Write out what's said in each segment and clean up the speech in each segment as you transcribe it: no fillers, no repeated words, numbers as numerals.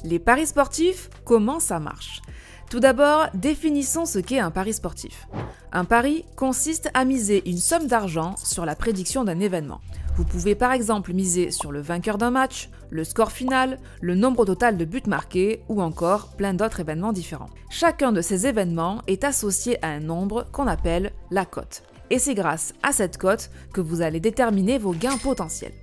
Les paris sportifs, comment ça marche? Tout d'abord, définissons ce qu'est un pari sportif. Un pari consiste à miser une somme d'argent sur la prédiction d'un événement. Vous pouvez par exemple miser sur le vainqueur d'un match, le score final, le nombre total de buts marqués ou encore plein d'autres événements différents. Chacun de ces événements est associé à un nombre qu'on appelle la cote. Et c'est grâce à cette cote que vous allez déterminer vos gains potentiels.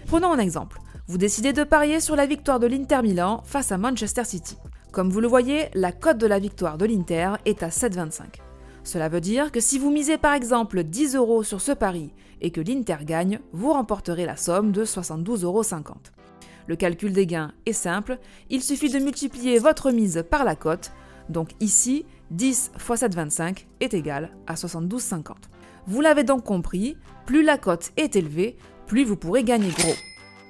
Prenons un exemple. Vous décidez de parier sur la victoire de l'Inter Milan face à Manchester City. Comme vous le voyez, la cote de la victoire de l'Inter est à 7,25. Cela veut dire que si vous misez par exemple 10 € sur ce pari et que l'Inter gagne, vous remporterez la somme de 72,50 €. Le calcul des gains est simple, il suffit de multiplier votre mise par la cote, donc ici 10 x 7,25 est égal à 72,50. Vous l'avez donc compris, plus la cote est élevée, plus vous pourrez gagner gros.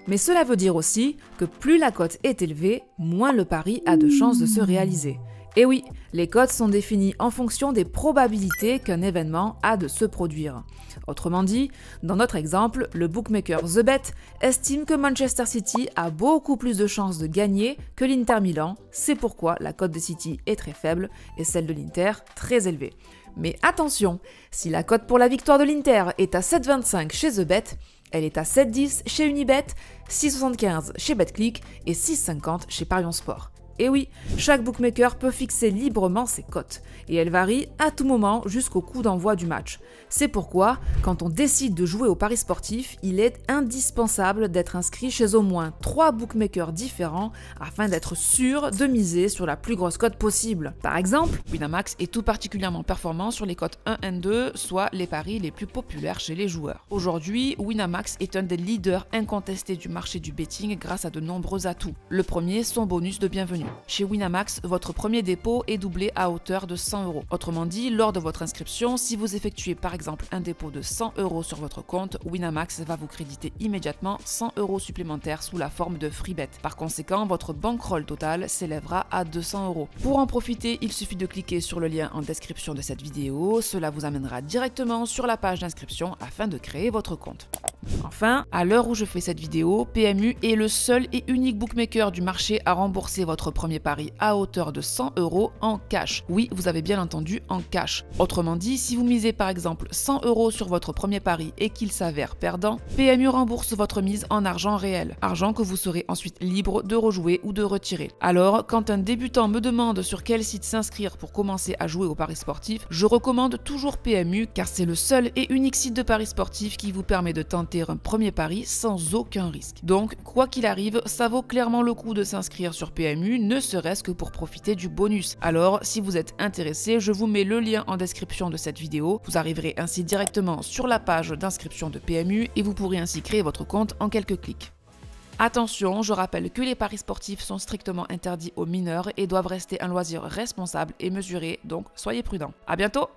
Mais cela veut dire aussi que plus la cote est élevée, moins le pari a de chances de se réaliser. Et oui, les cotes sont définies en fonction des probabilités qu'un événement a de se produire. Autrement dit, dans notre exemple, le bookmaker TheBet estime que Manchester City a beaucoup plus de chances de gagner que l'Inter Milan, c'est pourquoi la cote de City est très faible et celle de l'Inter très élevée. Mais attention, si la cote pour la victoire de l'Inter est à 7,25 chez TheBet, elle est à 7,10 chez Unibet, 6,75 chez Betclic et 6,50 chez Parions Sport. Et oui, chaque bookmaker peut fixer librement ses cotes, et elles varient à tout moment jusqu'au coup d'envoi du match. C'est pourquoi, quand on décide de jouer au pari sportif, il est indispensable d'être inscrit chez au moins 3 bookmakers différents afin d'être sûr de miser sur la plus grosse cote possible. Par exemple, Winamax est tout particulièrement performant sur les cotes 1 et 2, soit les paris les plus populaires chez les joueurs. Aujourd'hui, Winamax est un des leaders incontestés du marché du betting grâce à de nombreux atouts. Le premier, son bonus de bienvenue. Chez Winamax, votre premier dépôt est doublé à hauteur de 100 €. Autrement dit, lors de votre inscription, si vous effectuez par exemple un dépôt de 100 € sur votre compte, Winamax va vous créditer immédiatement 100 € supplémentaires sous la forme de free bet. Par conséquent, votre bankroll total s'élèvera à 200 €. Pour en profiter, il suffit de cliquer sur le lien en description de cette vidéo. Cela vous amènera directement sur la page d'inscription afin de créer votre compte. Enfin, à l'heure où je fais cette vidéo, PMU est le seul et unique bookmaker du marché à rembourser votre premier pari à hauteur de 100 € en cash. Oui, vous avez bien entendu, en cash. Autrement dit, si vous misez par exemple 100 € sur votre premier pari et qu'il s'avère perdant, PMU rembourse votre mise en argent réel, argent que vous serez ensuite libre de rejouer ou de retirer. Alors, quand un débutant me demande sur quel site s'inscrire pour commencer à jouer au pari sportif, je recommande toujours PMU car c'est le seul et unique site de pari sportif qui vous permet de tenter un premier pari sans aucun risque. Donc, quoi qu'il arrive, ça vaut clairement le coup de s'inscrire sur PMU, ne serait-ce que pour profiter du bonus. Alors, si vous êtes intéressé, je vous mets le lien en description de cette vidéo. Vous arriverez ainsi directement sur la page d'inscription de PMU et vous pourrez ainsi créer votre compte en quelques clics. Attention, je rappelle que les paris sportifs sont strictement interdits aux mineurs et doivent rester un loisir responsable et mesuré, donc soyez prudents. À bientôt!